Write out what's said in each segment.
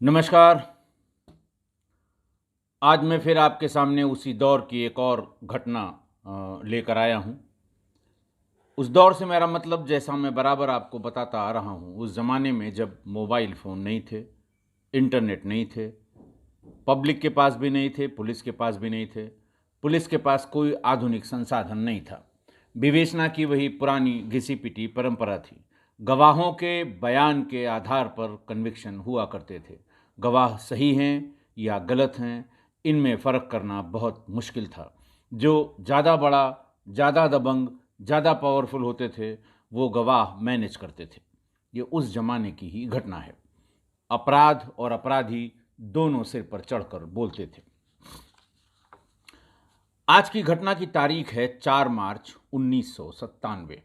नमस्कार। आज मैं फिर आपके सामने उसी दौर की एक और घटना लेकर आया हूँ। उस दौर से मेरा मतलब, जैसा मैं बराबर आपको बताता आ रहा हूँ, उस ज़माने में जब मोबाइल फ़ोन नहीं थे, इंटरनेट नहीं थे, पब्लिक के पास भी नहीं थे, पुलिस के पास भी नहीं थे, पुलिस के पास कोई आधुनिक संसाधन नहीं था। विवेचना की वही पुरानी घिसी-पिटी परंपरा थी। गवाहों के बयान के आधार पर कन्विक्शन हुआ करते थे। गवाह सही हैं या गलत हैं, इनमें फ़र्क करना बहुत मुश्किल था। जो ज़्यादा बड़ा, ज़्यादा दबंग, ज़्यादा पावरफुल होते थे, वो गवाह मैनेज करते थे। ये उस ज़माने की ही घटना है। अपराध और अपराधी दोनों सिर पर चढ़कर बोलते थे। आज की घटना की तारीख है 4 मार्च 1997।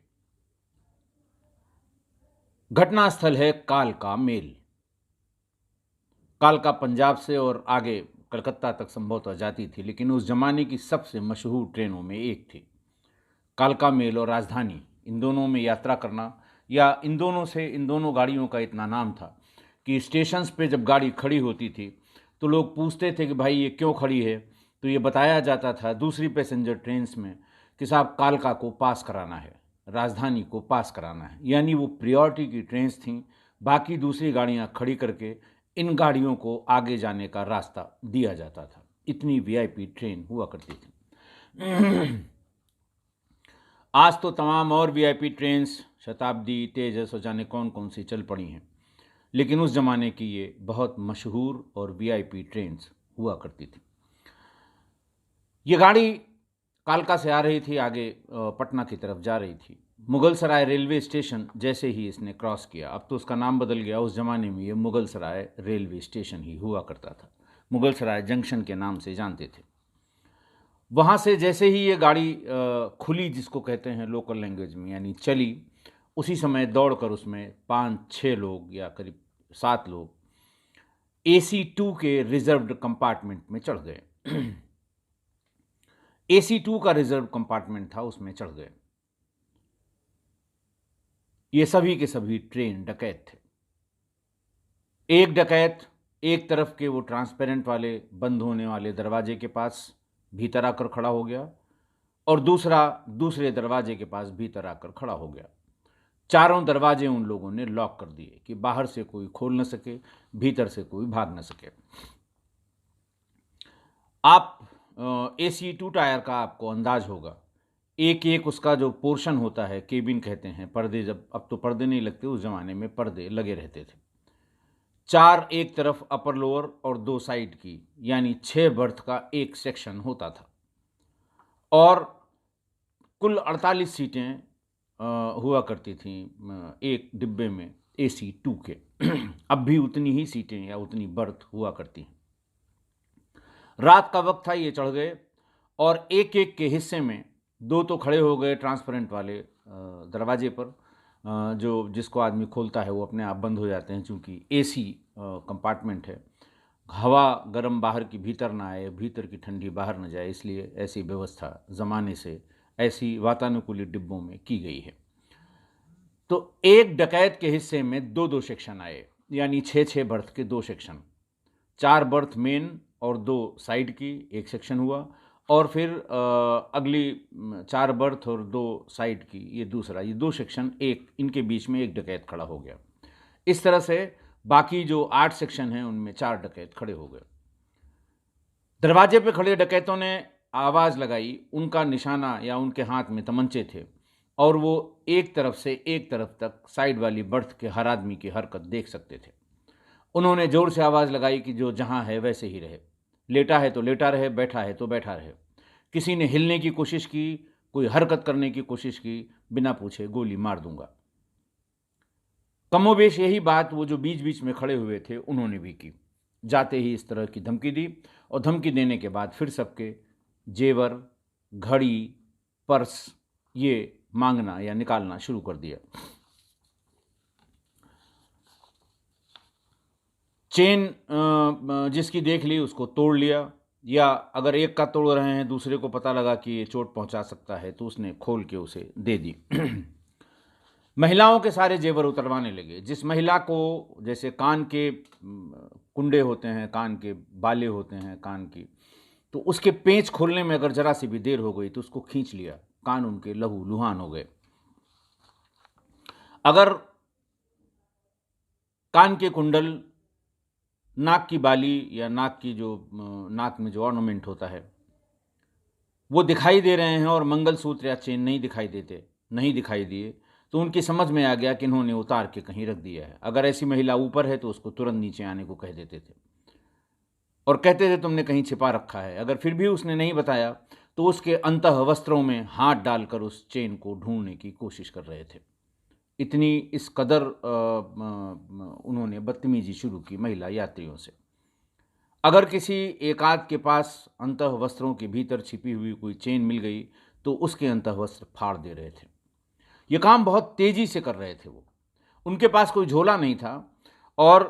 घटना स्थल है कालका मेल। कालका पंजाब से और आगे कलकत्ता तक संभवतः जाती थी, लेकिन उस जमाने की सबसे मशहूर ट्रेनों में एक थी। कालका मेल और राजधानी, इन दोनों में यात्रा करना, या इन दोनों गाड़ियों का इतना नाम था कि स्टेशंस पे जब गाड़ी खड़ी होती थी तो लोग पूछते थे कि भाई ये क्यों खड़ी है, तो ये बताया जाता था दूसरी पैसेंजर ट्रेन्स में कि साहब कालका को पास कराना है, राजधानी को पास कराना है। यानी वो प्रियोरिटी की ट्रेन्स थीं। बाकी दूसरी गाड़ियाँ खड़ी करके इन गाड़ियों को आगे जाने का रास्ता दिया जाता था। इतनी वीआईपी ट्रेन हुआ करती थी। आज तो तमाम और वीआईपी ट्रेन्स, शताब्दी, तेजस और जाने कौन कौन सी चल पड़ी हैं, लेकिन उस ज़माने की ये बहुत मशहूर और वीआईपी ट्रेन्स हुआ करती थी। ये गाड़ी कालका से आ रही थी, आगे पटना की तरफ जा रही थी। मुगल सराय रेलवे स्टेशन जैसे ही इसने क्रॉस किया, अब तो उसका नाम बदल गया, उस ज़माने में ये मुगल सराय रेलवे स्टेशन ही हुआ करता था। मुगल सराय जंक्शन के नाम से जानते थे। वहाँ से जैसे ही ये गाड़ी खुली, जिसको कहते हैं लोकल लैंग्वेज में, यानी चली, उसी समय दौड़कर उसमें 5-6 लोग या करीब 7 लोग AC2 के रिजर्व्ड कंपार्टमेंट में चढ़ गए। AC2 का रिजर्व कंपार्टमेंट था, उसमें चढ़ गए। ये सभी के सभी ट्रेन डकैत थे। एक डकैत एक तरफ के वो ट्रांसपेरेंट वाले बंद होने वाले दरवाजे के पास भीतर आकर खड़ा हो गया, और दूसरा दूसरे दरवाजे के पास भीतर आकर खड़ा हो गया। चारों दरवाजे उन लोगों ने लॉक कर दिए कि बाहर से कोई खोल न सके, भीतर से कोई भाग न सके। आप AC2 टायर का आपको अंदाज होगा, एक एक उसका जो पोर्शन होता है, केबिन कहते हैं, पर्दे, जब अब तो पर्दे नहीं लगते, उस ज़माने में पर्दे लगे रहते थे। 4 एक तरफ अपर लोअर और 2 साइड की, यानी 6 बर्थ का एक सेक्शन होता था, और कुल 48 सीटें हुआ करती थीं एक डिब्बे में AC2 के। अब भी उतनी ही सीटें या उतनी बर्थ हुआ करती हैं। रात का वक्त था, ये चढ़ गए, और एक एक के हिस्से में 2 तो खड़े हो गए ट्रांसपेरेंट वाले दरवाजे पर, जो जिसको आदमी खोलता है वो अपने आप बंद हो जाते हैं, चूँकि AC कंपार्टमेंट है। हवा गर्म बाहर की भीतर ना आए, भीतर की ठंडी बाहर न जाए, इसलिए ऐसी व्यवस्था ज़माने से ऐसी वातानुकूलित डिब्बों में की गई है। तो एक डकैत के हिस्से में 2-2 सेक्शन आए, यानी 6-6 बर्थ के 2 सेक्शन। 4 बर्थ मेन और 2 साइड की एक सेक्शन हुआ, और फिर अगली 4 बर्थ और 2 साइड की ये दूसरा, ये 2 सेक्शन, एक इनके बीच में एक डकैत खड़ा हो गया। इस तरह से बाकी जो 8 सेक्शन हैं उनमें 4 डकैत खड़े हो गए। दरवाजे पे खड़े डकैतों ने आवाज़ लगाई, उनका निशाना या उनके हाथ में तमंचे थे, और वो एक तरफ से एक तरफ तक साइड वाली बर्थ के हर आदमी की हरकत देख सकते थे। उन्होंने ज़ोर से आवाज़ लगाई कि जो जहाँ है वैसे ही रहे, लेटा है तो लेटा रहे, बैठा है तो बैठा रहे। किसी ने हिलने की कोशिश की, कोई हरकत करने की कोशिश की, बिना पूछे गोली मार दूंगा। कमोबेश यही बात वो जो बीच बीच में खड़े हुए थे उन्होंने भी की। जाते ही इस तरह की धमकी दी, और धमकी देने के बाद फिर सबके जेवर, घड़ी, पर्स ये मांगना या निकालना शुरू कर दिया। चेन जिसकी देख ली उसको तोड़ लिया, या अगर एक का तोड़ रहे हैं, दूसरे को पता लगा कि ये चोट पहुंचा सकता है, तो उसने खोल के उसे दे दी। महिलाओं के सारे जेवर उतरवाने लगे। जिस महिला को जैसे कान के कुंडे होते हैं कान के, बाले होते हैं कान की, तो उसके पेंच खोलने में अगर जरा सी भी देर हो गई तो उसको खींच लिया, कान उनके लहू लुहान हो गए। अगर कान के कुंडल, नाक की बाली या नाक की जो नाक में जो ऑर्नामेंट होता है वो दिखाई दे रहे हैं और मंगलसूत्र या चेन नहीं दिखाई देते, नहीं दिखाई दिए, तो उनकी समझ में आ गया कि इन्होंने उतार के कहीं रख दिया है। अगर ऐसी महिला ऊपर है तो उसको तुरंत नीचे आने को कह देते थे और कहते थे तुमने कहीं छिपा रखा है। अगर फिर भी उसने नहीं बताया तो उसके अंतः वस्त्रों में हाथ डालकर उस चेन को ढूंढने की कोशिश कर रहे थे। इतनी इस कदर उन्होंने बदतमीजी शुरू की महिला यात्रियों से। अगर किसी एकाध के पास अंतः वस्त्रों के भीतर छिपी हुई कोई चेन मिल गई तो उसके अंतः वस्त्र फाड़ दे रहे थे। ये काम बहुत तेजी से कर रहे थे वो। उनके पास कोई झोला नहीं था और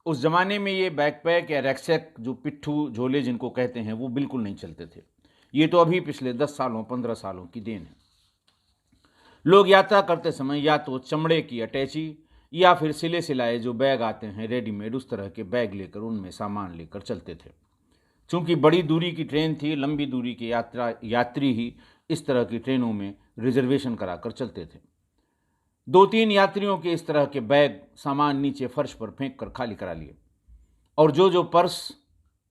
उस जमाने में ये बैकपैक या रैकसैक जो पिट्ठू झोले जिनको कहते हैं वो बिल्कुल नहीं चलते थे। ये तो अभी पिछले 10 सालों 15 सालों की देन है। लोग यात्रा करते समय या तो चमड़े की अटैची या फिर सिले सिलाए जो बैग आते हैं रेडीमेड, उस तरह के बैग लेकर उनमें सामान लेकर चलते थे। चूंकि बड़ी दूरी की ट्रेन थी, लंबी दूरी की यात्री ही इस तरह की ट्रेनों में रिजर्वेशन कराकर चलते थे। 2-3 यात्रियों के इस तरह के बैग सामान नीचे फर्श पर फेंक कर खाली करा लिए और जो पर्स,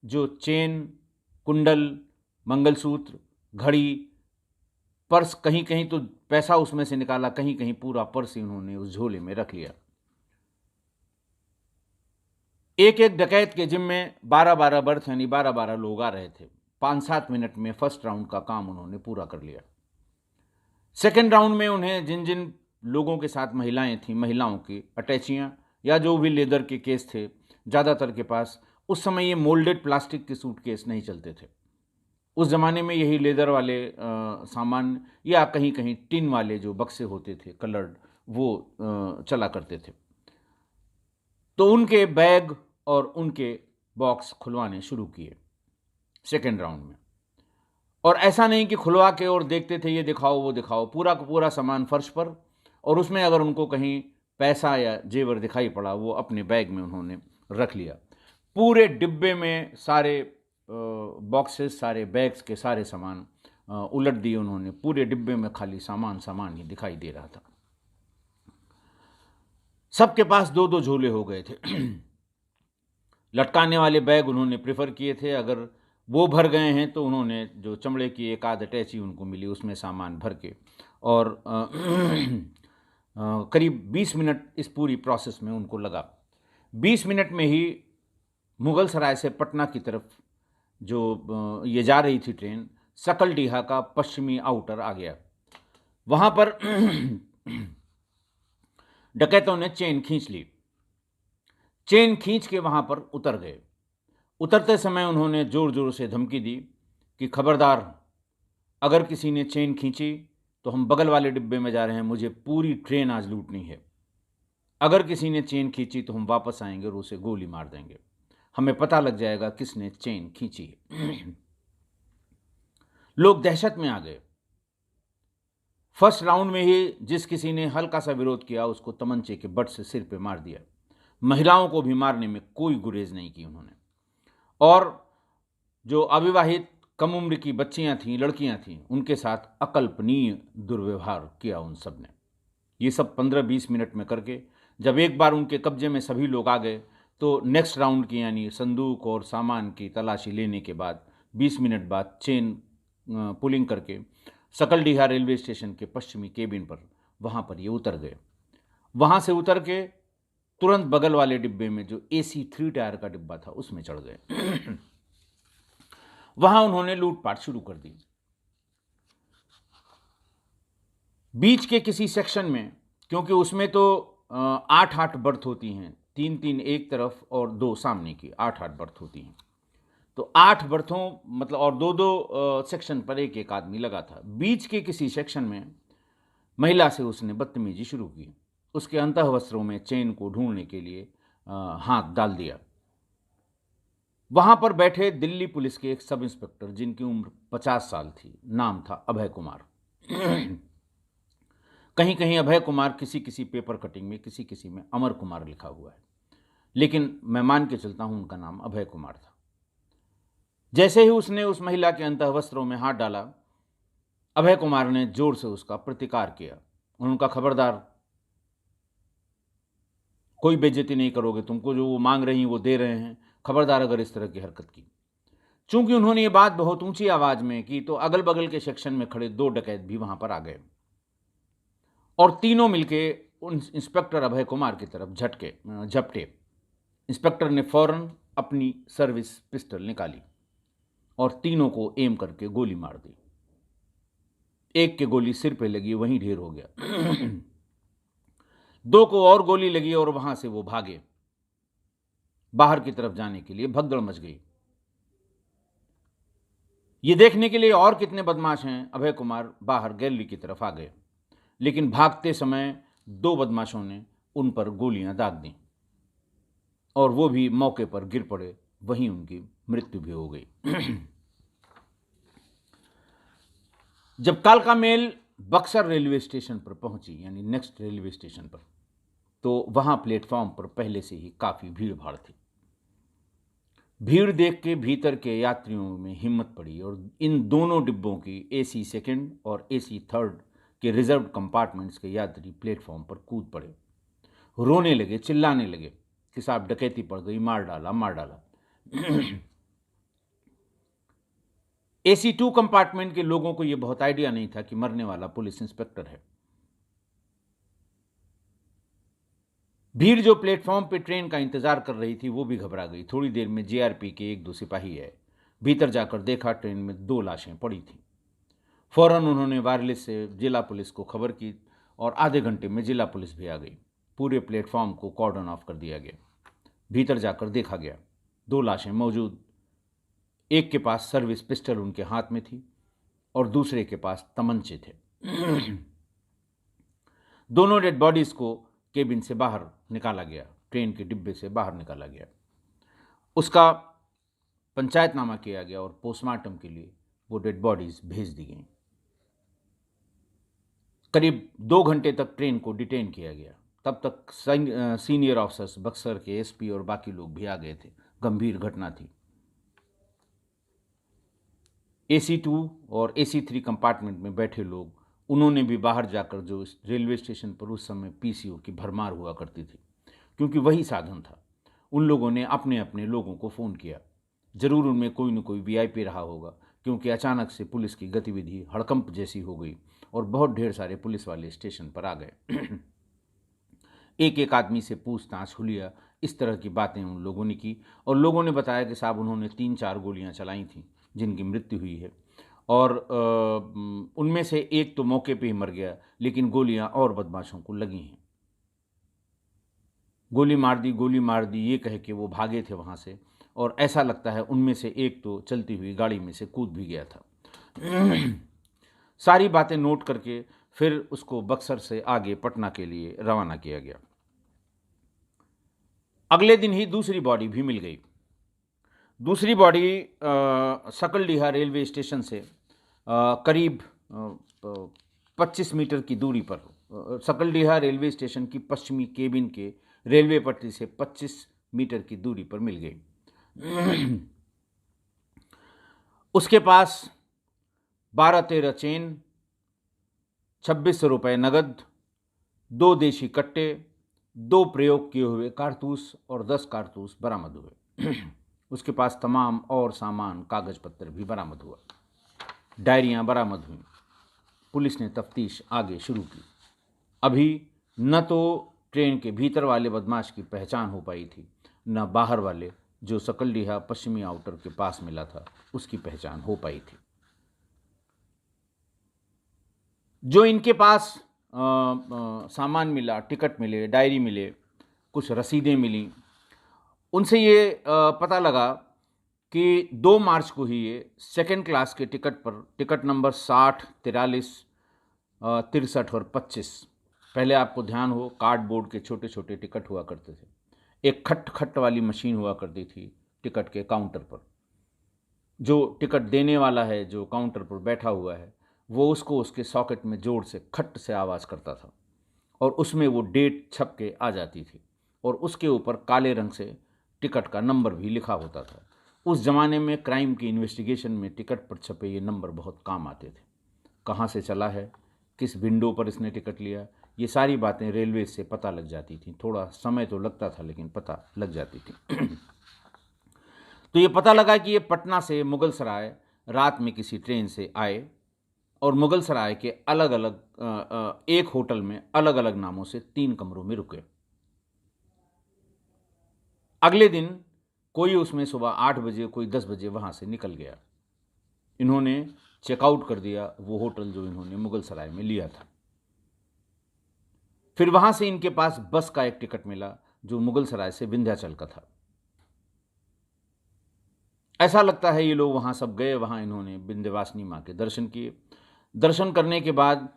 जो चेन, कुंडल, मंगलसूत्र, घड़ी, पर्स, कहीं कहीं तो पैसा उसमें से निकाला, कहीं कहीं पूरा पर्स ही उन्होंने उस झोले में रख लिया। एक एक डकैत के जिम में 12-12 बर्थ यानी 12-12 लोग आ रहे थे। 5-7 मिनट में फर्स्ट राउंड का काम उन्होंने पूरा कर लिया। सेकेंड राउंड में उन्हें जिन जिन लोगों के साथ महिलाएं थीं, महिलाओं की अटैचियां या जो भी लेदर के केस थे, ज़्यादातर के पास उस समय ये मोल्डेड प्लास्टिक के सूटकेस नहीं चलते थे। उस ज़माने में यही लेदर वाले सामान या कहीं कहीं टिन वाले जो बक्से होते थे कलर्ड, वो चला करते थे। तो उनके बैग और उनके बॉक्स खुलवाने शुरू किए सेकेंड राउंड में। और ऐसा नहीं कि खुलवा के और देखते थे ये दिखाओ वो दिखाओ, पूरा का पूरा सामान फर्श पर, और उसमें अगर उनको कहीं पैसा या जेवर दिखाई पड़ा वो अपने बैग में उन्होंने रख लिया। पूरे डिब्बे में सारे बॉक्सेस, सारे बैग्स के सारे सामान उलट दिए उन्होंने। पूरे डिब्बे में खाली सामान सामान ही दिखाई दे रहा था। सबके पास 2-2 झोले हो गए थे। लटकाने वाले बैग उन्होंने प्रेफर किए थे। अगर वो भर गए हैं तो उन्होंने जो चमड़े की एक आध अटैची उनको मिली उसमें सामान भर के, और करीब 20 मिनट इस पूरी प्रोसेस में उनको लगा। 20 मिनट में ही मुगल सराय से पटना की तरफ जो ये जा रही थी ट्रेन, सकलडीहा का पश्चिमी आउटर आ गया। वहाँ पर डकैतों ने चेन खींच ली। चेन खींच के वहाँ पर उतर गए। उतरते समय उन्होंने ज़ोर ज़ोर से धमकी दी कि खबरदार, अगर किसी ने चेन खींची तो हम बगल वाले डिब्बे में जा रहे हैं, मुझे पूरी ट्रेन आज लूटनी है। अगर किसी ने चेन खींची तो हम वापस आएंगे और उसे गोली मार देंगे, हमें पता लग जाएगा किसने चेन खींची है। लोग दहशत में आ गए। फर्स्ट राउंड में ही जिस किसी ने हल्का सा विरोध किया उसको तमंचे के बट से सिर पे मार दिया। महिलाओं को भी मारने में कोई गुरेज नहीं की उन्होंने। और जो अविवाहित कम उम्र की बच्चियां थीं, लड़कियां थीं, उनके साथ अकल्पनीय दुर्व्यवहार किया उन सब ने। ये सब 15-20 मिनट में करके जब एक बार उनके कब्जे में सभी लोग आ गए तो नेक्स्ट राउंड की यानी संदूक और सामान की तलाशी लेने के बाद 20 मिनट बाद चेन पुलिंग करके सकलडीहा रेलवे स्टेशन के पश्चिमी केबिन पर, वहाँ पर ये उतर गए। वहाँ से उतर के तुरंत बगल वाले डिब्बे में जो AC 3 टायर का डिब्बा था उसमें चढ़ गए। वहां उन्होंने लूटपाट शुरू कर दी। बीच के किसी सेक्शन में, क्योंकि उसमें तो 8-8 बर्थ होती हैं, 3-3 एक तरफ और 2 सामने की, 8-8 बर्थ होती हैं, तो 8 बर्थों मतलब, और 2-2 सेक्शन पर एक एक आदमी लगा था। बीच के किसी सेक्शन में महिला से उसने बदतमीजी शुरू की। उसके अंतः वस्त्रों में चेन को ढूंढने के लिए हाथ डाल दिया। वहां पर बैठे दिल्ली पुलिस के एक सब इंस्पेक्टर जिनकी उम्र 50 साल थी, नाम था अभय कुमार। कहीं कहीं अभय कुमार, किसी किसी पेपर कटिंग में, किसी किसी में अमर कुमार लिखा हुआ है। लेकिन मैं मान के चलता हूं उनका नाम अभय कुमार था। जैसे ही उसने उस महिला के अंतःवस्त्रों में हाथ डाला, अभय कुमार ने जोर से उसका प्रतिकार किया। उनका खबरदार, कोई बेइज्जती नहीं करोगे, तुमको जो वो मांग रही वो दे रहे हैं, खबरदार अगर इस तरह की हरकत की। चूंकि उन्होंने ये बात बहुत ऊंची आवाज में की तो अगल बगल के सेक्शन में खड़े 2 डकैत भी वहां पर आ गए और तीनों मिलके उन इंस्पेक्टर अभय कुमार की तरफ झपटे। इंस्पेक्टर ने फौरन अपनी सर्विस पिस्टल निकाली और तीनों को एम करके गोली मार दी। एक के गोली सिर पे लगी, वहीं ढेर हो गया। 2 को और गोली लगी और वहां से वो भागे। बाहर की तरफ जाने के लिए भगदड़ मच गई। ये देखने के लिए और कितने बदमाश हैं, अभय कुमार बाहर गैलरी की तरफ आ गए, लेकिन भागते समय 2 बदमाशों ने उन पर गोलियां दाग दी और वो भी मौके पर गिर पड़े। वहीं उनकी मृत्यु भी हो गई। जब कालका मेल बक्सर रेलवे स्टेशन पर पहुंची, यानी नेक्स्ट रेलवे स्टेशन पर, तो वहां प्लेटफॉर्म पर पहले से ही काफी भीड़ भाड़ थी। भीड़ देख के भीतर के यात्रियों में हिम्मत पड़ी और इन दोनों डिब्बों की AC सेकंड और AC थर्ड के रिजर्व कंपार्टमेंट्स के यात्री प्लेटफॉर्म पर कूद पड़े, रोने लगे, चिल्लाने लगे कि साहब डकैती पड़ गई, मार डाला, मार डाला। AC2 कंपार्टमेंट के लोगों को यह बहुत आइडिया नहीं था कि मरने वाला पुलिस इंस्पेक्टर है। भीड़ जो प्लेटफॉर्म पे ट्रेन का इंतजार कर रही थी वो भी घबरा गई। थोड़ी देर में JRP के 1-2 सिपाही आए। भीतर जाकर देखा ट्रेन में 2 लाशें पड़ी थी। फौरन उन्होंने वायरलेस से जिला पुलिस को खबर की और आधे घंटे में जिला पुलिस भी आ गई। पूरे प्लेटफॉर्म को कॉर्डन ऑफ कर दिया गया। भीतर जाकर देखा गया, 2 लाशें मौजूद। एक के पास सर्विस पिस्टल उनके हाथ में थी और दूसरे के पास तमंचे थे। दोनों डेड बॉडीज को केबिन से बाहर निकाला गया, ट्रेन के डिब्बे से बाहर निकाला गया। उसका पंचायतनामा किया गया और पोस्टमार्टम के लिए वो डेड बॉडीज भेज दी गई। करीब 2 घंटे तक ट्रेन को डिटेन किया गया। तब तक सीनियर ऑफिसर्स, बक्सर के SP और बाकी लोग भी आ गए थे। गंभीर घटना थी। AC2 और AC3 कंपार्टमेंट में बैठे लोग, उन्होंने भी बाहर जाकर, जो रेलवे स्टेशन पर उस समय PCO की भरमार हुआ करती थी क्योंकि वही साधन था, उन लोगों ने अपने अपने लोगों को फ़ोन किया। ज़रूर उनमें कोई न कोई VIP रहा होगा क्योंकि अचानक से पुलिस की गतिविधि हड़कंप जैसी हो गई और बहुत ढेर सारे पुलिस वाले स्टेशन पर आ गए। एक एक आदमी से पूछताछ, हुलिया, इस तरह की बातें उन लोगों ने की और लोगों ने बताया कि साहब उन्होंने 3-4 गोलियां चलाई थीं जिनकी मृत्यु हुई है और उनमें से एक तो मौके पे ही मर गया, लेकिन गोलियां और बदमाशों को लगी हैं। गोली मार दी ये कह के वो भागे थे वहाँ से और ऐसा लगता है उनमें से एक तो चलती हुई गाड़ी में से कूद भी गया था। सारी बातें नोट करके फिर उसको बक्सर से आगे पटना के लिए रवाना किया गया। अगले दिन ही दूसरी बॉडी भी मिल गई। दूसरी बॉडी सकलडीहा रेलवे स्टेशन से करीब 25 मीटर की दूरी पर, सकलडीहा रेलवे स्टेशन की पश्चिमी केबिन के रेलवे पटरी से 25 मीटर की दूरी पर मिल गई। उसके पास 12-13 चेन, 2600 रुपये नगद, 2 देशी कट्टे, 2 प्रयोग किए हुए कारतूस और 10 कारतूस बरामद हुए। उसके पास तमाम और सामान, कागज पत्र भी बरामद हुआ। डायरियां बरामद हुई। पुलिस ने तफ्तीश आगे शुरू की। अभी न तो ट्रेन के भीतर वाले बदमाश की पहचान हो पाई थी, न बाहर वाले जो सकलडीहा पश्चिमी आउटर के पास मिला था उसकी पहचान हो पाई थी। जो इनके पास सामान मिला, टिकट मिले, डायरी मिले, कुछ रसीदें मिली, उनसे ये पता लगा कि 2 मार्च को ही ये सेकेंड क्लास के टिकट पर, टिकट नंबर 60, 43, 63 और 25, पहले आपको ध्यान हो कार्डबोर्ड के छोटे छोटे टिकट हुआ करते थे। एक खट खट वाली मशीन हुआ करती थी टिकट के काउंटर पर। जो टिकट देने वाला है, जो काउंटर पर बैठा हुआ है, वो उसको उसके सॉकेट में जोर से खट से आवाज़ करता था और उसमें वो डेट छप के आ जाती थी। और उसके ऊपर काले रंग से टिकट का नंबर भी लिखा होता था। उस ज़माने में क्राइम की इन्वेस्टिगेशन में टिकट पर छपे ये नंबर बहुत काम आते थे। कहाँ से चला है, किस विंडो पर इसने टिकट लिया, ये सारी बातें रेलवे से पता लग जाती थी। थोड़ा समय तो लगता था लेकिन पता लग जाती थी। तो ये पता लगा कि ये पटना से मुगल सराय रात में किसी ट्रेन से आए और मुगल सराय के अलग अलग एक होटल में अलग अलग नामों से 3 कमरों में रुके। अगले दिन कोई उसमें सुबह 8 बजे, कोई 10 बजे वहाँ से निकल गया। इन्होंने चेकआउट कर दिया वो होटल जो इन्होंने मुगल सराय में लिया था। फिर वहाँ से इनके पास बस का एक टिकट मिला जो मुगल सराय से विंध्याचल का था। ऐसा लगता है ये लोग वहाँ सब गए, वहाँ इन्होंने विंध्यवासिनी माँ के दर्शन किए। दर्शन करने के बाद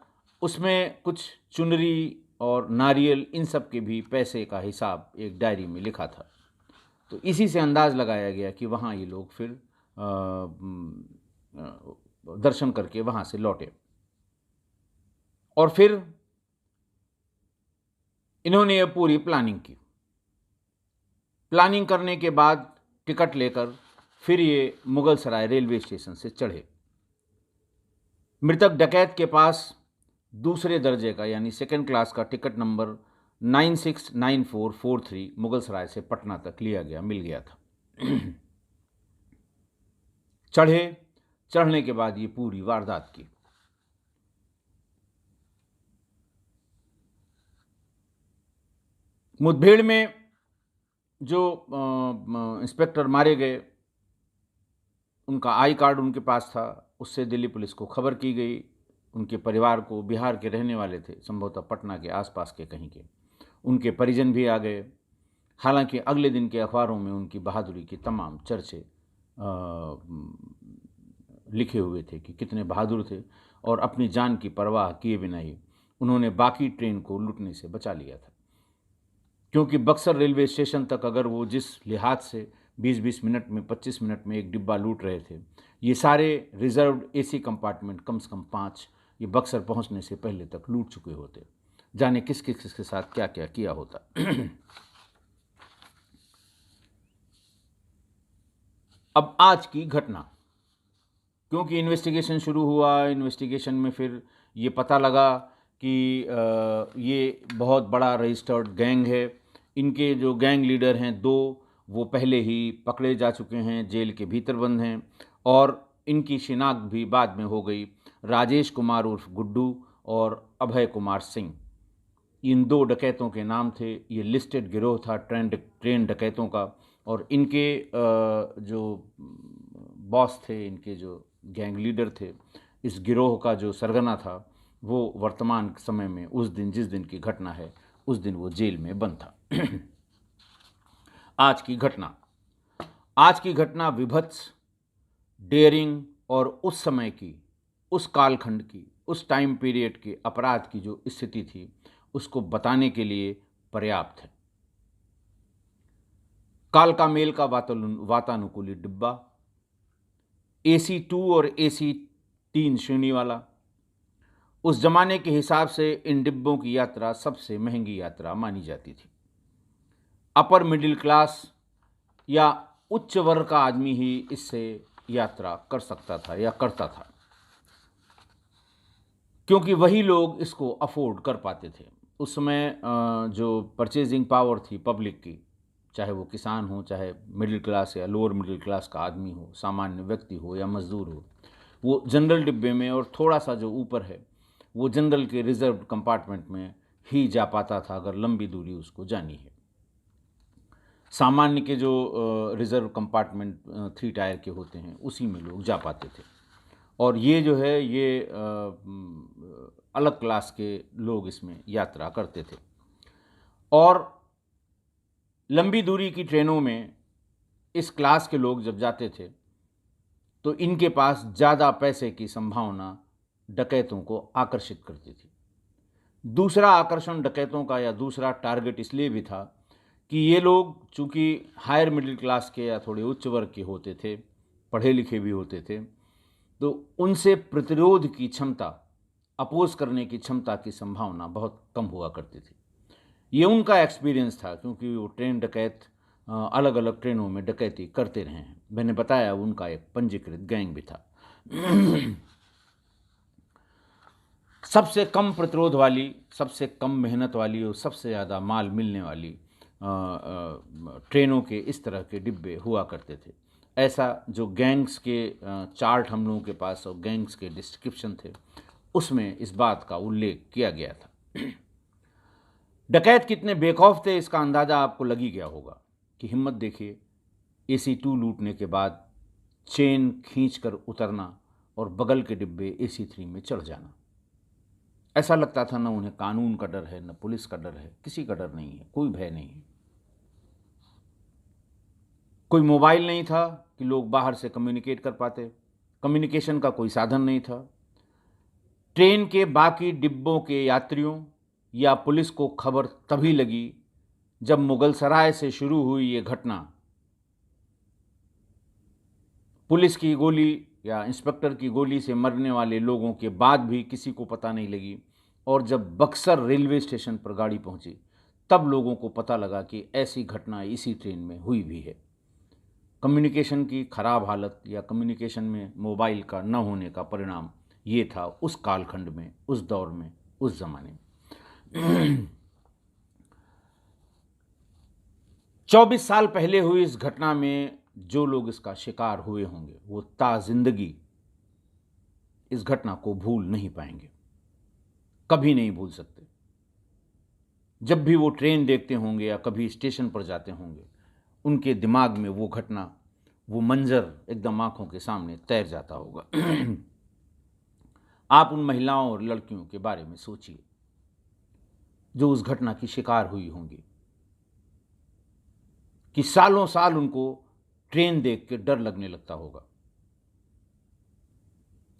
उसमें कुछ चुनरी और नारियल इन सब के भी पैसे का हिसाब एक डायरी में लिखा था। तो इसी से अंदाज़ लगाया गया कि वहाँ ये लोग फिर दर्शन करके वहाँ से लौटे। और फिर इन्होंने ये पूरी प्लानिंग की। प्लानिंग करने के बाद टिकट लेकर फिर ये मुगल सराय रेलवे स्टेशन से चढ़े। मृतक डकैत के पास दूसरे दर्जे का यानी सेकंड क्लास का टिकट नंबर 969443 मुगल सराय से पटना तक मिल गया था। चढ़ने के बाद ये पूरी वारदात की। मुठभेड़ में जो इंस्पेक्टर मारे गए उनका आई कार्ड उनके पास था, उससे दिल्ली पुलिस को खबर की गई। उनके परिवार को, बिहार के रहने वाले थे, संभवतः पटना के आसपास के कहीं के, उनके परिजन भी आ गए। हालांकि अगले दिन के अखबारों में उनकी बहादुरी के तमाम चर्चे लिखे हुए थे कि कितने बहादुर थे और अपनी जान की परवाह किए बिना ही उन्होंने बाकी ट्रेन को लूटने से बचा लिया था। क्योंकि बक्सर रेलवे स्टेशन तक अगर वो जिस लिहाज से 20-20 मिनट में, 25 मिनट में एक डिब्बा लूट रहे थे, ये सारे रिजर्व्ड एसी कंपार्टमेंट कम से कम 5 ये बक्सर पहुंचने से पहले तक लूट चुके होते। जाने किस किस के साथ क्या क्या किया होता। अब आज की घटना, क्योंकि इन्वेस्टिगेशन शुरू हुआ, इन्वेस्टिगेशन में फिर ये पता लगा कि ये बहुत बड़ा रजिस्टर्ड गैंग है। इनके जो गैंग लीडर हैं 2, वो पहले ही पकड़े जा चुके हैं, जेल के भीतर बंद हैं और इनकी शिनाख्त भी बाद में हो गई। राजेश कुमार उर्फ गुड्डू और अभय कुमार सिंह, इन 2 डकैतों के नाम थे। ये लिस्टेड गिरोह था ट्रेन डकैतों का और इनके जो बॉस थे, इनके जो गैंग लीडर थे, इस गिरोह का जो सरगना था, वो वर्तमान समय में उस दिन, जिस दिन की घटना है, उस दिन वो जेल में बंद था। आज की घटना विभत्स, डेयरिंग और उस समय की, उस कालखंड की, उस टाइम पीरियड के अपराध की जो स्थिति थी उसको बताने के लिए पर्याप्त है। कालका मेल का वातानुकूलित डिब्बा, AC 2 और AC 3 श्रेणी वाला। उस जमाने के हिसाब से इन डिब्बों की यात्रा सबसे महंगी यात्रा मानी जाती थी। अपर मिडिल क्लास या उच्च वर्ग का आदमी ही इससे यात्रा कर सकता था या करता था, क्योंकि वही लोग इसको अफोर्ड कर पाते थे। उस समय जो परचेजिंग पावर थी पब्लिक की, चाहे वो किसान हो, चाहे मिडिल क्लास या लोअर मिडिल क्लास का आदमी हो, सामान्य व्यक्ति हो या मजदूर हो, वो जनरल डिब्बे में और थोड़ा सा जो ऊपर है वो जनरल के रिजर्व कंपार्टमेंट में ही जा पाता था अगर लंबी दूरी उसको जानी है। सामान्य के जो रिजर्व कंपार्टमेंट 3 टायर के होते हैं उसी में लोग जा पाते थे। और ये जो है ये अलग क्लास के लोग इसमें यात्रा करते थे। और लंबी दूरी की ट्रेनों में इस क्लास के लोग जब जाते थे तो इनके पास ज़्यादा पैसे की संभावना डकैतों को आकर्षित करती थी। दूसरा आकर्षण डकैतों का या दूसरा टारगेट इसलिए भी था कि ये लोग चूँकि हायर मिडिल क्लास के या थोड़े उच्च वर्ग के होते थे, पढ़े लिखे भी होते थे, तो उनसे प्रतिरोध की क्षमता, अपोज करने की क्षमता की संभावना बहुत कम हुआ करती थी। ये उनका एक्सपीरियंस था, क्योंकि वो ट्रेन डकैत अलग अलग ट्रेनों में डकैती करते रहे हैं। मैंने बताया उनका एक पंजीकृत गैंग भी था। सबसे कम प्रतिरोध वाली, सबसे कम मेहनत वाली और सबसे ज़्यादा माल मिलने वाली ट्रेनों के इस तरह के डिब्बे हुआ करते थे। ऐसा जो गैंग्स के चार्ट हम लोगों के पास और गैंग्स के डिस्क्रिप्शन थे, उसमें इस बात का उल्लेख किया गया था। डकैत कितने बेखौफ थे इसका अंदाज़ा आपको लग ही गया होगा कि हिम्मत देखिए, AC2 लूटने के बाद चेन खींच कर उतरना और बगल के डिब्बे AC3 में चढ़ जाना। ऐसा लगता था ना उन्हें कानून का डर है, न पुलिस का डर है, किसी का डर नहीं है, कोई भय नहीं है। कोई मोबाइल नहीं था कि लोग बाहर से कम्युनिकेट कर पाते, कम्युनिकेशन का कोई साधन नहीं था। ट्रेन के बाकी डिब्बों के यात्रियों या पुलिस को खबर तभी लगी जब मुगलसराय से शुरू हुई ये घटना पुलिस की गोली या इंस्पेक्टर की गोली से मरने वाले लोगों के बाद भी किसी को पता नहीं लगी, और जब बक्सर रेलवे स्टेशन पर गाड़ी पहुंची तब लोगों को पता लगा कि ऐसी घटना इसी ट्रेन में हुई भी है। कम्युनिकेशन की खराब हालत या कम्युनिकेशन में मोबाइल का न होने का परिणाम ये था उस कालखंड में, उस दौर में, उस जमाने में। 24 साल पहले हुई इस घटना में जो लोग इसका शिकार हुए होंगे वो ताजिंदगी इस घटना को भूल नहीं पाएंगे, कभी नहीं भूल सकते। जब भी वो ट्रेन देखते होंगे या कभी स्टेशन पर जाते होंगे, उनके दिमाग में वो घटना, वो मंजर एकदम आंखों के सामने तैर जाता होगा। आप उन महिलाओं और लड़कियों के बारे में सोचिए जो उस घटना की शिकार हुई होंगी, कि सालों साल उनको ट्रेन देख के डर लगने लगता होगा,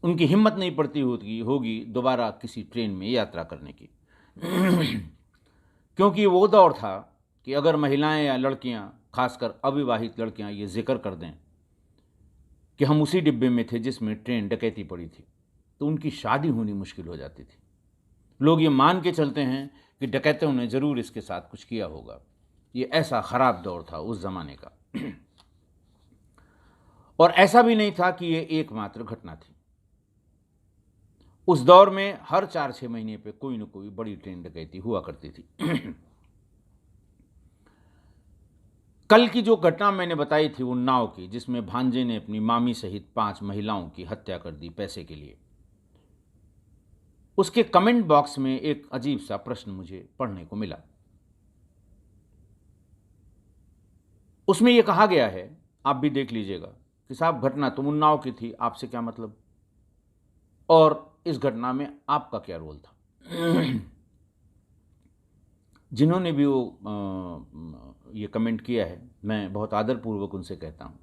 उनकी हिम्मत नहीं पड़ती होगी दोबारा किसी ट्रेन में यात्रा करने की। क्योंकि वो दौर था कि अगर महिलाएं या लड़कियां, खासकर अविवाहित लड़कियां, ये जिक्र कर दें कि हम उसी डिब्बे में थे जिसमें ट्रेन डकैती पड़ी थी, तो उनकी शादी होनी मुश्किल हो जाती थी। लोग ये मान के चलते हैं कि डकैतों ने ज़रूर इसके साथ कुछ किया होगा। ये ऐसा ख़राब दौर था उस ज़माने का। और ऐसा भी नहीं था कि ये एकमात्र घटना थी। उस दौर में हर 4-6 महीने पे कोई न कोई बड़ी ट्रेन डकैती हुआ करती थी। कल की जो घटना मैंने बताई थी उन्नाव की, जिसमें भांजे ने अपनी मामी सहित 5 महिलाओं की हत्या कर दी पैसे के लिए, उसके कमेंट बॉक्स में एक अजीब सा प्रश्न मुझे पढ़ने को मिला। उसमें यह कहा गया है, आप भी देख लीजिएगा, कि साहब घटना तो उन्नाव की थी, आपसे क्या मतलब, और इस घटना में आपका क्या रोल था। जिन्होंने भी वो ये कमेंट किया है, मैं बहुत आदरपूर्वक उनसे कहता हूँ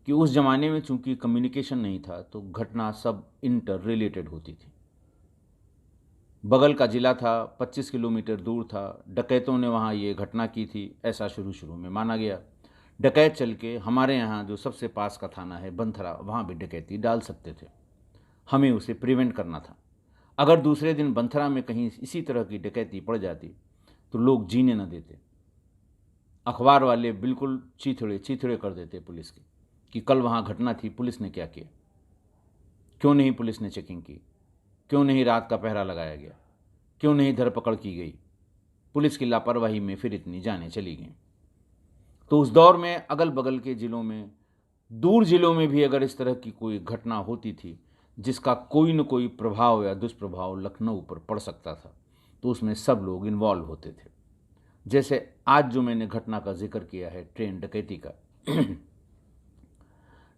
कि उस ज़माने में चूंकि कम्युनिकेशन नहीं था तो घटना सब इंटर रिलेटेड होती थी। बगल का ज़िला था, 25 किलोमीटर दूर था, डकैतों ने वहाँ ये घटना की थी, ऐसा शुरू में माना गया। डकैत चल के हमारे यहाँ जो सबसे पास का थाना है बंथरा, वहाँ भी डकैती डाल सकते थे, हमें उसे प्रिवेंट करना था। अगर दूसरे दिन बंथरा में कहीं इसी तरह की डकैती पड़ जाती तो लोग जीने न देते। अखबार वाले बिल्कुल चीथड़े कर देते पुलिस के कि कल वहाँ घटना थी, पुलिस ने क्या किया, क्यों नहीं पुलिस ने चेकिंग की, क्यों नहीं रात का पहरा लगाया गया, क्यों नहीं धरपकड़ की गई, पुलिस की लापरवाही में फिर इतनी जानें चली गईं। तो उस दौर में अगल बगल के ज़िलों में, दूर ज़िलों में भी अगर इस तरह की कोई घटना होती थी जिसका कोई न कोई प्रभाव या दुष्प्रभाव लखनऊ पर पड़ सकता था, तो उसमें सब लोग इन्वॉल्व होते थे। जैसे आज जो मैंने घटना का जिक्र किया है ट्रेन डकैती का।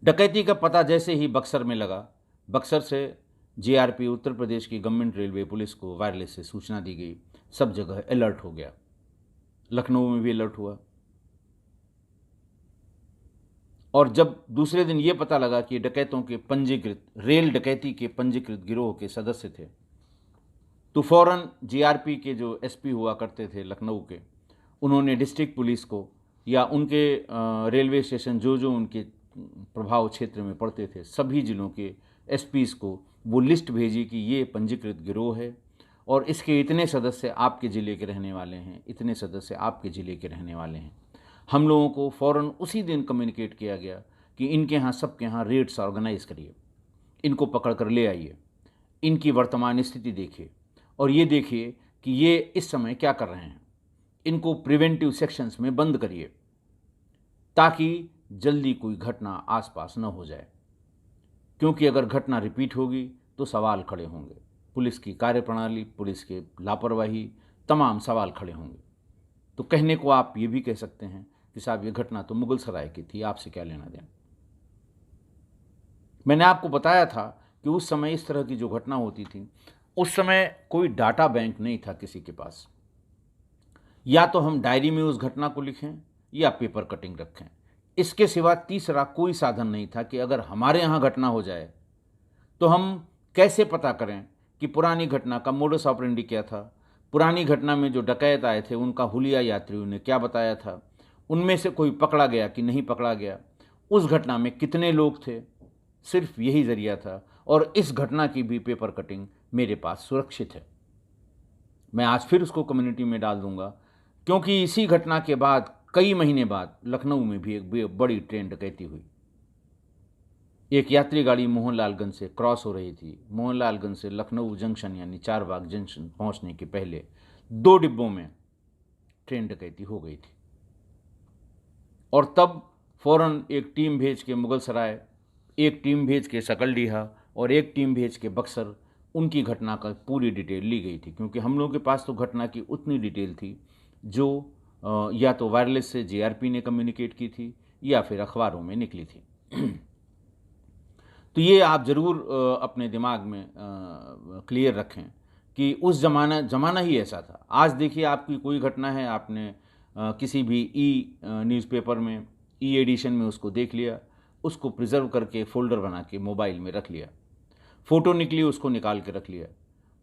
डकैती का पता जैसे ही बक्सर में लगा, बक्सर से जीआरपी उत्तर प्रदेश की गवर्नमेंट रेलवे पुलिस को वायरलेस से सूचना दी गई, सब जगह अलर्ट हो गया, लखनऊ में भी अलर्ट हुआ। और जब दूसरे दिन ये पता लगा कि डकैतों के पंजीकृत, रेल डकैती के पंजीकृत गिरोह के सदस्य थे, तो फौरन जीआरपी के जो एसपी हुआ करते थे लखनऊ के, उन्होंने डिस्ट्रिक्ट पुलिस को या उनके रेलवे स्टेशन जो उनके प्रभाव क्षेत्र में पड़ते थे, सभी ज़िलों के एसपीज़ को वो लिस्ट भेजी कि ये पंजीकृत गिरोह है और इसके इतने सदस्य आपके ज़िले के रहने वाले हैं, इतने सदस्य आपके ज़िले के रहने वाले हैं। हम लोगों को फ़ौरन उसी दिन कम्युनिकेट किया गया कि इनके यहाँ सबके यहाँ रेड्स ऑर्गेनाइज़ करिए, इनको पकड़ कर ले आइए, इनकी वर्तमान स्थिति देखिए और ये देखिए कि ये इस समय क्या कर रहे हैं, इनको प्रिवेंटिव सेक्शंस में बंद करिए ताकि जल्दी कोई घटना आसपास न हो जाए, क्योंकि अगर घटना रिपीट होगी तो सवाल खड़े होंगे, पुलिस की कार्यप्रणाली, पुलिस के लापरवाही, तमाम सवाल खड़े होंगे। तो कहने को आप ये भी कह सकते हैं कि साहब ये घटना तो मुगलसराय की थी, आपसे क्या लेना देना। मैंने आपको बताया था कि उस समय इस तरह की जो घटना होती थी, उस समय कोई डाटा बैंक नहीं था किसी के पास। या तो हम डायरी में उस घटना को लिखें या पेपर कटिंग रखें, इसके सिवा तीसरा कोई साधन नहीं था कि अगर हमारे यहाँ घटना हो जाए तो हम कैसे पता करें कि पुरानी घटना का मोडस ऑपरेंडी क्या था, पुरानी घटना में जो डकैत आए थे उनका हुलिया यात्रियों ने क्या बताया था, उनमें से कोई पकड़ा गया कि नहीं पकड़ा गया, उस घटना में कितने लोग थे। सिर्फ यही ज़रिया था और इस घटना की भी पेपर कटिंग मेरे पास सुरक्षित है। मैं आज फिर उसको कम्युनिटी में डाल दूंगा, क्योंकि इसी घटना के बाद कई महीने बाद लखनऊ में भी एक बड़ी ट्रेन डकैती हुई। एक यात्री गाड़ी मोहनलालगंज से क्रॉस हो रही थी। मोहनलालगंज से लखनऊ जंक्शन यानी चारबाग जंक्शन पहुंचने के पहले 2 डिब्बों में ट्रेन डकैती हो गई थी और तब फौरन एक टीम भेज के मुगलसराय, एक टीम भेज के सकलडीहा और एक टीम भेज के बक्सर उनकी घटना का पूरी डिटेल ली गई थी, क्योंकि हम लोगों के पास तो घटना की उतनी डिटेल थी जो या तो वायरलेस से जेआरपी ने कम्युनिकेट की थी या फिर अखबारों में निकली थी। तो ये आप ज़रूर अपने दिमाग में क्लियर रखें कि उस ज़माना ही ऐसा था। आज देखिए आपकी कोई घटना है, आपने किसी भी न्यूज़पेपर में एडिशन में उसको देख लिया, उसको प्रिजर्व करके फ़ोल्डर बना के मोबाइल में रख लिया, फ़ोटो निकली उसको निकाल के रख लिया।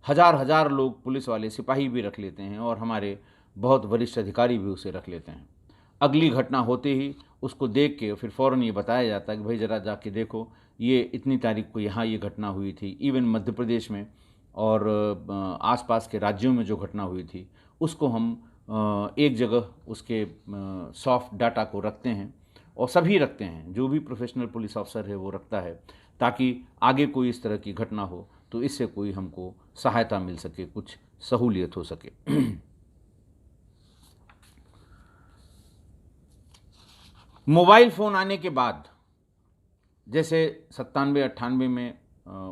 हज़ार लोग पुलिस वाले सिपाही भी रख लेते हैं और हमारे बहुत वरिष्ठ अधिकारी भी उसे रख लेते हैं। अगली घटना होते ही उसको देख के फिर फ़ौरन ये बताया जाता है कि भाई ज़रा जाके देखो, ये इतनी तारीख को यहाँ ये घटना हुई थी। इवन मध्य प्रदेश में और आसपास के राज्यों में जो घटना हुई थी उसको हम एक जगह उसके सॉफ्ट डाटा को रखते हैं और सभी रखते हैं, जो भी प्रोफेशनल पुलिस ऑफिसर है वो रखता है, ताकि आगे कोई इस तरह की घटना हो तो इससे कोई हमको सहायता मिल सके, कुछ सहूलियत हो सके। मोबाइल फ़ोन आने के बाद जैसे 97-98 में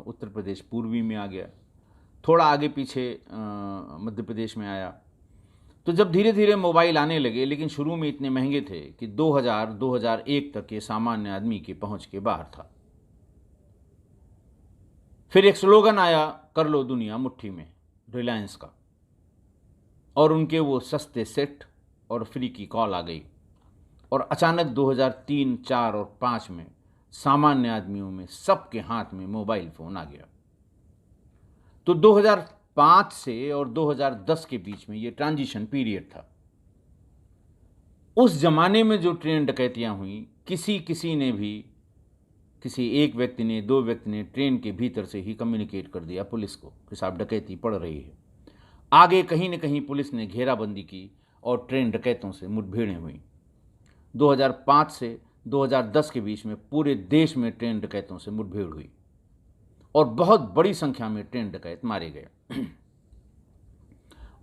उत्तर प्रदेश पूर्वी में आ गया, थोड़ा आगे पीछे मध्य प्रदेश में आया, तो जब धीरे धीरे मोबाइल आने लगे, लेकिन शुरू में इतने महंगे थे कि 2000-2001 तक ये सामान्य आदमी की पहुंच के बाहर था। फिर एक स्लोगन आया, कर लो दुनिया मुट्ठी में, रिलायंस का, और उनके वो सस्ते सेट और फ्री की कॉल आ गई और अचानक 2003, 4 और 5 में सामान्य आदमियों में सबके हाथ में मोबाइल फ़ोन आ गया। तो 2005 से और 2010 के बीच में ये ट्रांजिशन पीरियड था। उस ज़माने में जो ट्रेन डकैतियाँ हुई, किसी ने भी, किसी एक व्यक्ति ने, 2 व्यक्ति ने ट्रेन के भीतर से ही कम्युनिकेट कर दिया पुलिस को कि साहब डकैती पड़ रही है। आगे कहीं न कहीं पुलिस ने घेराबंदी की और ट्रेन डकैतों से मुठभेड़ें हुई। 2005 से 2010 के बीच में पूरे देश में ट्रेन डकैतों से मुठभेड़ हुई और बहुत बड़ी संख्या में ट्रेन डकैत मारे गए।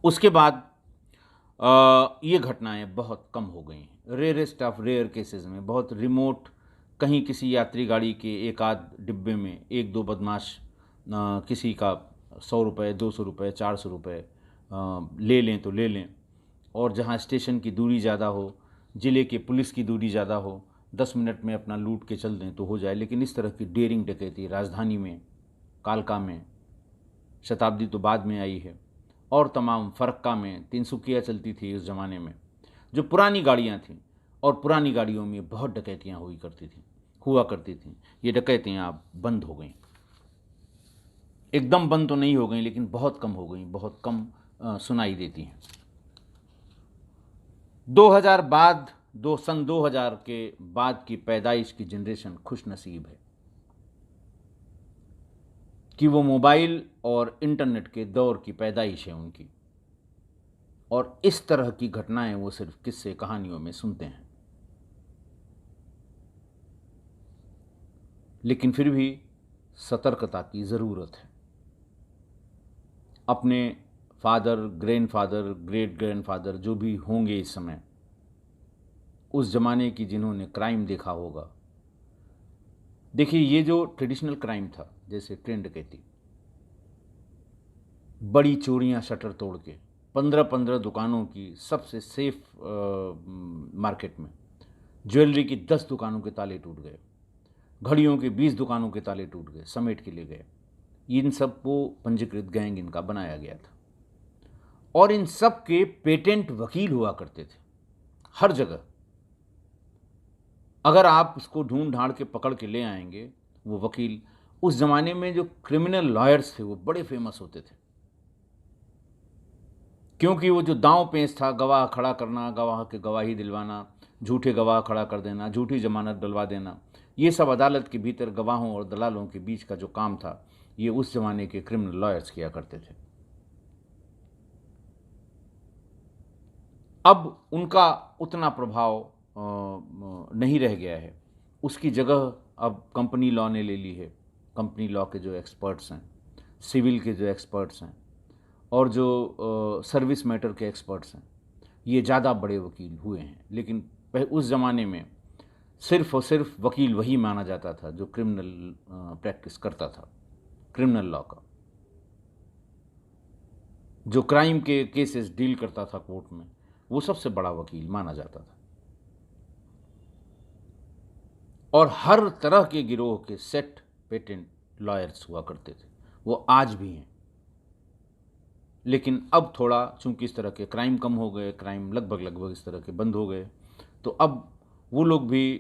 उसके बाद ये घटनाएं बहुत कम हो गई हैं। रेयरेस्ट ऑफ रेयर केसेस में, बहुत रिमोट, कहीं किसी यात्री गाड़ी के एक आध डिब्बे में 1-2 बदमाश किसी का 100 रुपये, 200 रुपये, 400 रुपये ले लें तो ले लें, और जहाँ स्टेशन की दूरी ज़्यादा हो, ज़िले के पुलिस की दूरी ज़्यादा हो, 10 मिनट में अपना लूट के चल दें तो हो जाए। लेकिन इस तरह की डेयरिंग डकैती राजधानी में, कालका में, शताब्दी तो बाद में आई है, और तमाम फरक्का में, तिनसुकिया चलती थी उस ज़माने में, जो पुरानी गाड़ियाँ थीं, और पुरानी गाड़ियों में बहुत डकैतियाँ हुआ करती थीं। ये डकैतियाँ अब बंद हो गई, एकदम बंद तो नहीं हो गई लेकिन बहुत कम हो गई, बहुत कम सुनाई देती हैं। सन 2000 के बाद की पैदाइश की जनरेशन खुश नसीब है। कि वो मोबाइल और इंटरनेट के दौर की पैदाइश है उनकी, और इस तरह की घटनाएं वो सिर्फ किस्से कहानियों में सुनते हैं। लेकिन फिर भी सतर्कता की ज़रूरत है। अपने फादर, ग्रैंडफादर, ग्रेट ग्रैंडफादर जो भी होंगे इस समय, उस ज़माने की जिन्होंने क्राइम देखा होगा, देखिए ये जो ट्रेडिशनल क्राइम था, जैसे ट्रेन डकैती, बड़ी चोरियां शटर तोड़ के 15-15 दुकानों की सबसे सेफ मार्केट में ज्वेलरी की 10 दुकानों के ताले टूट गए, घड़ियों के 20 दुकानों के ताले टूट गए, समेट के ले गए। इन सब को पंजीकृत गैंग इनका बनाया गया था, और इन सब के पेटेंट वकील हुआ करते थे हर जगह। अगर आप उसको ढूंढ ढांड के पकड़ के ले आएंगे, वो वकील, उस ज़माने में जो क्रिमिनल लॉयर्स थे वो बड़े फेमस होते थे, क्योंकि वो जो दांव पेंच था, गवाह खड़ा करना, गवाह के गवाही दिलवाना, झूठे गवाह खड़ा कर देना, झूठी जमानत डलवा देना, ये सब अदालत के भीतर गवाहों और दलालों के बीच का जो काम था, ये उस ज़माने के क्रिमिनल लॉयर्स किया करते थे। अब उनका उतना प्रभाव नहीं रह गया है, उसकी जगह अब कंपनी लॉ ने ले ली है। कंपनी लॉ के जो एक्सपर्ट्स हैं, सिविल के जो एक्सपर्ट्स हैं, और जो सर्विस मैटर के एक्सपर्ट्स हैं, ये ज़्यादा बड़े वकील हुए हैं। लेकिन उस ज़माने में सिर्फ और सिर्फ वकील वही माना जाता था जो क्रिमिनल प्रैक्टिस करता था, क्रिमिनल लॉ का, जो क्राइम के केसेस डील करता था कोर्ट में, वो सबसे बड़ा वकील माना जाता था। और हर तरह के गिरोह के सेट पेटेंट लॉयर्स हुआ करते थे, वो आज भी हैं। लेकिन अब थोड़ा चूंकि इस तरह के क्राइम कम हो गए, क्राइम लगभग इस तरह के बंद हो गए, तो अब वो लोग भी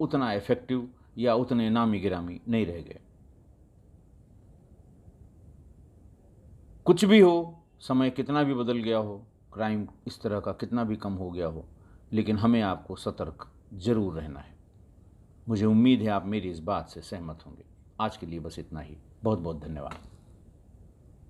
उतना इफेक्टिव या उतने नामी गिरामी नहीं रह गए। कुछ भी हो, समय कितना भी बदल गया हो, क्राइम इस तरह का कितना भी कम हो गया हो, लेकिन हमें आपको सतर्क जरूर रहना है। मुझे उम्मीद है आप मेरी इस बात से सहमत होंगे। आज के लिए बस इतना ही। बहुत बहुत धन्यवाद।